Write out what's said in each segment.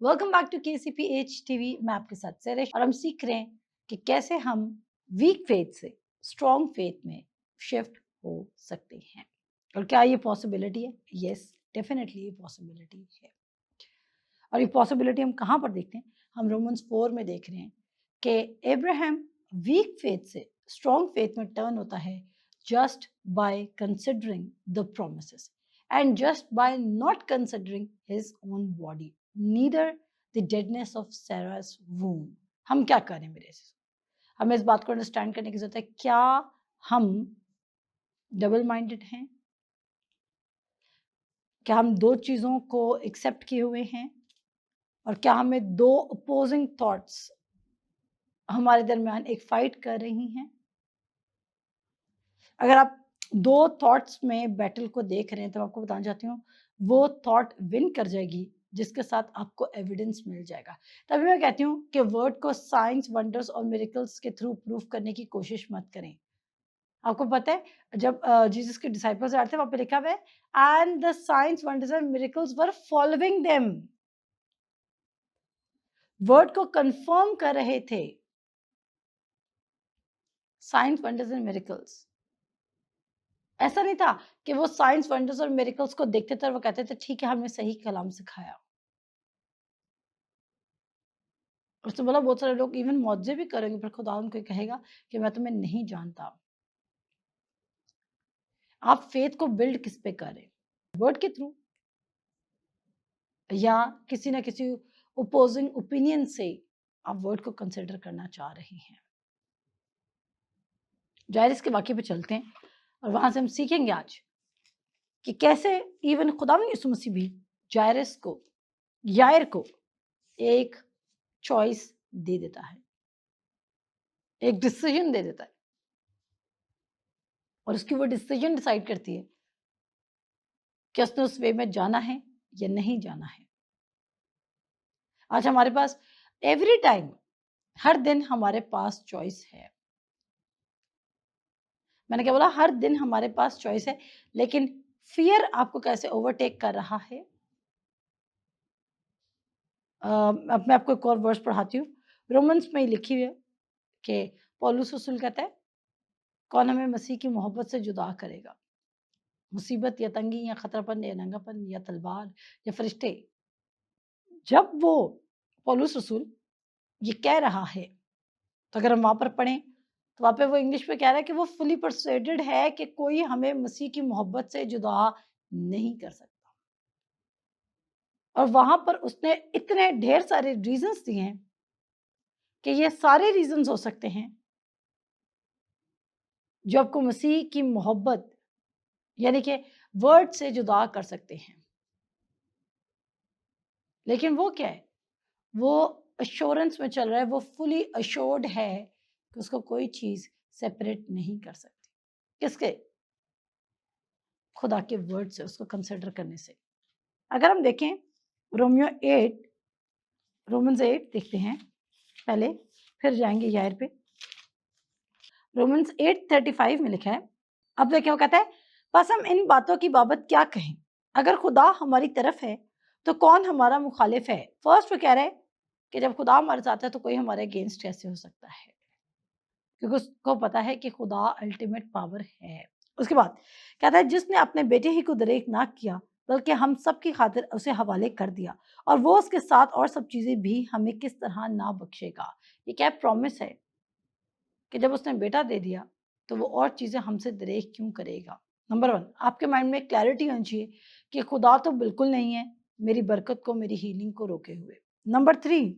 Welcome back to KCPH TV. मैं आपके साथ सरेश और हम सीख रहे हैं कि कैसे हम वीक फेथ से स्ट्रॉन्ग फेथ में शिफ्ट हो सकते हैं। और क्या ये पॉसिबिलिटी है? यस, डेफिनेटली ये पॉसिबिलिटी है। और ये पॉसिबिलिटी हम कहाँ पर देखते हैं? हम रोमन्स 4 में देख रहे हैं कि अब्राहम वीक फेथ से स्ट्रॉन्ग फेथ में टर्न होता है just by considering the promises and just by not considering his own body neither the deadness of Sarah's womb. हम क्या करें मेरे से? हमें इस बात को अंडरस्टैंड करने की जरूरत है। क्या हम डबल माइंडेड हैं? क्या हम दो चीजों को एक्सेप्ट किए हुए हैं? और क्या हमें दो अपोजिंग थॉट्स हमारे दरमियान एक फाइट कर रही हैं? अगर आप दो थॉट्स में बैटल को देख रहे हैं तो आपको बताना चाहती हूँ वो थॉट विन कर जाएगी जिसके साथ आपको एविडेंस मिल जाएगा। तभी मैं कहती हूँ कि वर्ड को साइंस वंडर्स और मिरेकल्स के थ्रू प्रूफ करने की कोशिश मत करें। आपको पता है जब जीसस के डिसाइपल्स आते थे वहां पे लिखा हुआ है and the science wonders and miracles were following them. Word को कंफर्म कर रहे थे साइंस वंडर्स एंड मिरेकल्स। ऐसा नहीं था कि वो साइंस वंडर्स और मिरेकल्स को देखते थे और वो कहते थे ठीक है हमने सही कलाम सिखाया। उसने बोला बहुत सारे लोग इवन मौजे भी करेंगे पर खुदा उनको कहेगा कि मैं तुम्हें नहीं जानता। आप फेथ को बिल्ड किस पे करें? वर्ड के थ्रू या किसी ना किसी ओपोजिंग ओपिनियन से आप वर्ड को कंसिडर करना चाह रहे हैं। जायरस के वाक्य पे चलते हैं और वहां से हम सीखेंगे आज कि कैसे इवन खुदावंद यीशु मसीह भी यायर को एक चॉइस दे देता है, एक डिसीजन दे देता है और उसकी वो डिसीजन डिसाइड करती है कि उसने उस वे में जाना है या नहीं जाना है। आज हमारे पास एवरी टाइम हर दिन हमारे पास चॉइस है। मैंने क्या बोला? हर दिन हमारे पास चॉइस है, लेकिन फियर आपको कैसे ओवरटेक कर रहा है? अब मैं आपको एक और वर्स पढ़ाती हूँ। रोमन्स में लिखी हुई है कि पौलुस रसूल कहता है कौन हमें मसीह की मोहब्बत से जुदा करेगा? मुसीबत या तंगी या खतरापन या नंगापन या तलवार या फरिश्ते? जब वो पौलुस रसूल ये कह रहा है तो अगर हम वहां पर पढ़ें तो वहां पे वो इंग्लिश में कह रहा है कि वो फुली परsuaded है कि कोई हमें मसीह की मोहब्बत से जुदा नहीं कर सकता। और वहां पर उसने इतने ढेर सारे रीजंस दिए हैं कि ये सारे रीजंस हो सकते हैं जो आपको मसीह की मोहब्बत यानी कि वर्ड से जुदा कर सकते हैं। लेकिन वो क्या है? वो अश्योरेंस में चल रहा है, वो फुली अश्योर्ड है कि उसको कोई चीज सेपरेट नहीं कर सकती। किसके? खुदा के वर्ड से, उसको कंसिडर करने से। अगर हम देखें रोमन्स 8 देखते हैं पहले, फिर जाएंगे यायर पे। रोमन्स 8:35 में लिखा है, अब देखिए वो कहता है बस हम इन बातों की बाबत क्या कहें? अगर खुदा हमारी तरफ है तो कौन हमारा मुखालिफ है? फर्स्ट वो कह रहा है कि जब खुदा हमारे साथ है तो कोई हमारे अगेंस्ट कैसे हो सकता है, क्योंकि उसको पता है कि खुदा अल्टीमेट पावर है। उसके बाद कहता है जिसने अपने बेटे ही को दरेक ना किया बल्कि हम सब की खातिर उसे हवाले कर दिया और वो उसके साथ और सब चीजें भी हमें किस तरह ना बख्शेगा। ये क्या प्रॉमिस है कि जब उसने बेटा दे दिया तो वो और चीजें हमसे दरेक क्यों करेगा। नंबर 1, आपके माइंड में क्लैरिटी होनी चाहिए कि खुदा तो बिल्कुल नहीं है मेरी बरकत को, मेरी हीलिंग को रोके हुए। नंबर 3,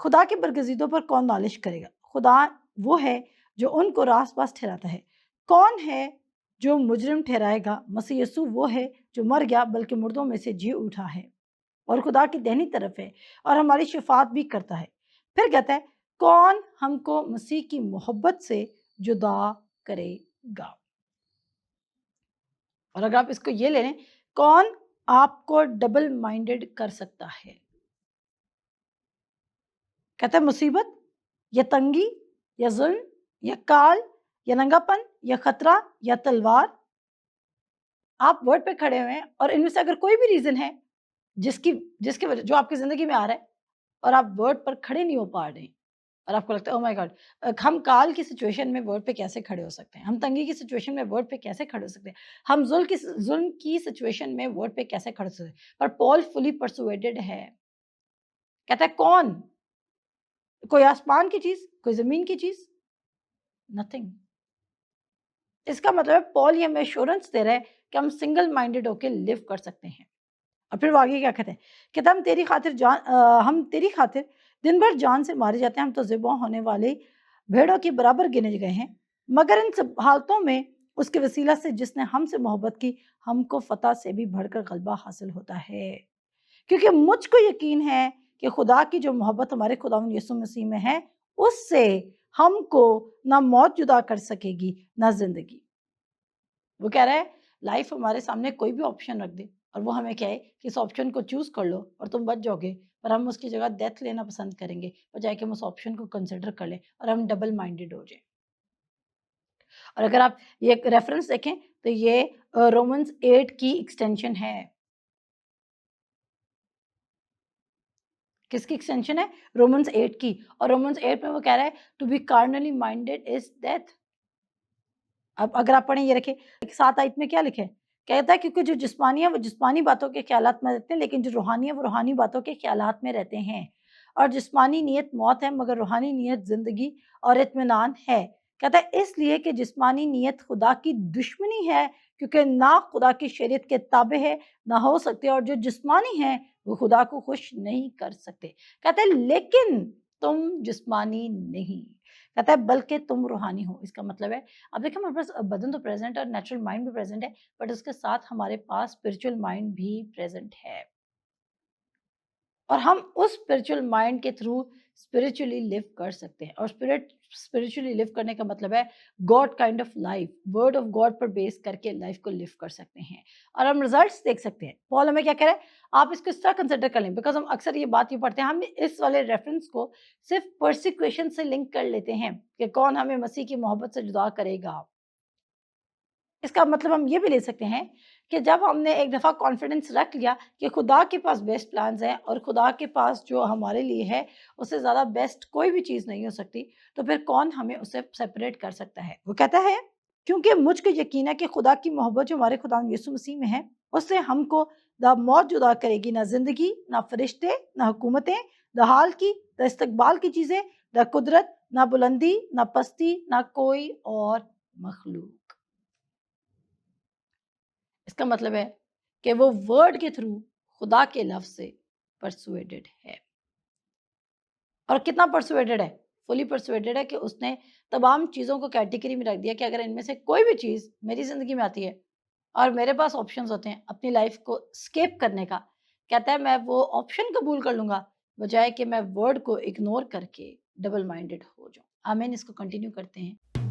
खुदा की बरगजीदों पर कौन नालिश करेगा? खुदा वो है जो उनको रास पास ठहराता है। कौन है जो मुजरिम ठहराएगा? मसीह यीशु वो है जो मर गया बल्कि मुर्दों में से जी उठा है और खुदा की दाहिनी तरफ है और हमारी शिफात भी करता है। फिर कहता है कौन हमको मसीह की मोहब्बत से जुदा करेगा? और अगर आप इसको ये ले लें, कौन आपको डबल माइंडेड कर सकता है? कहता है मुसीबत या तंगी या जुल्म या काल या नंगापन या खतरा या तलवार। आप वर्ड पे खड़े हुए हैं और इनमें से अगर कोई भी रीजन है जिसकी जिसकी वजह जो आपकी ज़िंदगी में आ रहा है और आप वर्ड पर खड़े नहीं हो पा रहे हैं और आपको लगता है ओह माय गॉड, हम काल की सिचुएशन में वर्ड पे कैसे खड़े हो सकते हैं? हम तंगी की सिचुएशन में वर्ड पे कैसे खड़े हो सकते हैं? हम ज़ुल्म की सिचुएशन में वर्ड पे कैसे खड़े हो सकते हैं? पर पॉल फुली पर्सुएडेड है। कहता है कौन? कोई आसमान की चीज़? कोई ज़मीन की चीज़? नथिंग। इसका मतलब है पॉल ये हमें एश्योरेंस दे रहा है कि हम सिंगल माइंडेड होके लिव कर सकते हैं। और फिर वो आगे क्या कहते हैं? कहता है हम तेरी खातिर दिन भर जान से मारे जाते हैं, हम तो ज़िबा होने वाली भेड़ों के बराबर गिने गए हैं। मगर इन सब हालतों में उसके वसीला से जिसने हमसे मोहब्बत की, हमको फ़तह से भी बढ़कर गलबा हासिल होता है। क्योंकि मुझको यकीन है कि खुदा की जो मोहब्बत हमारे खुदावंद यीशु मसीह में है, उससे हमको ना मौत जुदा कर सकेगी, ना ज़िंदगी। वो कह रहा है लाइफ हमारे सामने कोई भी ऑप्शन रख दे और वो हमें क्या है कि इस ऑप्शन को चूज कर लो और तुम बच जाओगे, पर हम उसकी जगह डेथ लेना पसंद करेंगे बजाय कि हम उस ऑप्शन को कंसिडर कर लें और हम डबल माइंडेड हो जाए। और अगर आप ये रेफरेंस देखें तो ये रोमन्स 8 की एक्सटेंशन है। किसकी एक्सटेंशन है? रोमन्स 8 की। और रोमन्स 8 में वो कह रहा है to be carnally minded is death. अब अगर आप पढ़ें ये रखें 7 आयत में क्या लिखे है? कहता है क्योंकि जो जिस्मानी है वो जिस्मानी बातों के ख्यालात में रहते हैं, लेकिन जो रूहानी है वो रूहानी बातों के ख्यालात में रहते हैं। और जिस्मानी नीयत मौत है मगर रूहानी नीयत ज़िंदगी और इत्मीनान है। कहता है इसलिए कि जिस्मानी नीयत खुदा की दुश्मनी है, क्योंकि ना खुदा की शरीयत के ताबे है, ना हो सकते, और जो जिस्मानी है वो खुदा को खुश नहीं कर सकते। कहता है लेकिन तुम जिस्मानी नहीं, कहता है बल्कि तुम रूहानी हो। इसका मतलब है अब देखिए हमारे पास बदन तो प्रेजेंट है और नेचुरल माइंड भी प्रेजेंट है, बट उसके साथ हमारे पास स्पिरिचुअल माइंड भी प्रेजेंट है और हम उस स्पिरिचुअल माइंड के थ्रू स्पिरिचुअली लिव कर सकते हैं। और स्पिरिचुअली लिव करने का मतलब है God kind of life, word of God पर बेस करके लाइफ को लिव कर सकते हैं और हम रिजल्ट्स देख सकते हैं। पॉल हमें क्या कह रहा है, आप इसको इस तरह कंसिडर कर लें, बिकॉज हम अक्सर ये बात ये पढ़ते हैं, हम इस वाले रेफरेंस को सिर्फ परसिक्यूशन से लिंक कर लेते हैं कि कौन हमें मसीह की मोहब्बत से जुदा करेगा। इसका मतलब हम ये भी ले सकते हैं कि जब हमने एक दफ़ा कॉन्फिडेंस रख लिया कि खुदा के पास बेस्ट प्लान्स हैं और खुदा के पास जो हमारे लिए है उससे ज़्यादा बेस्ट कोई भी चीज़ नहीं हो सकती, तो फिर कौन हमें उससे सेपरेट कर सकता है? वो कहता है क्योंकि मुझको यकीन है कि खुदा की मोहब्बत जो हमारे खुदा यीशु मसीह में है, उससे हमको ना मौत जुदा करेगी, ना ज़िंदगी, ना फरिश्ते, ना हुकूमतें, ना हाल की, ना इस्तकबाल की चीज़ें, ना कुदरत, ना बुलंदी, ना पस्ती, ना कोई और मखलूक। इसका मतलब है कि वो वर्ड के थ्रू खुदा के लफ्ज़ से परसुएडेड है। और कितना परसुएडेड है? फुली परसुएडेड है कि उसने तमाम चीज़ों को कैटेगरी में रख दिया कि अगर इनमें से कोई भी चीज़ मेरी ज़िंदगी में आती है और मेरे पास ऑप्शंस होते हैं अपनी लाइफ को एस्केप करने का, कहता है मैं वो ऑप्शन कबूल कर लूँगा बजाय कि मैं वर्ड को इग्नोर करके डबल माइंडेड हो जाऊँ। आमीन। इसको कंटिन्यू करते हैं।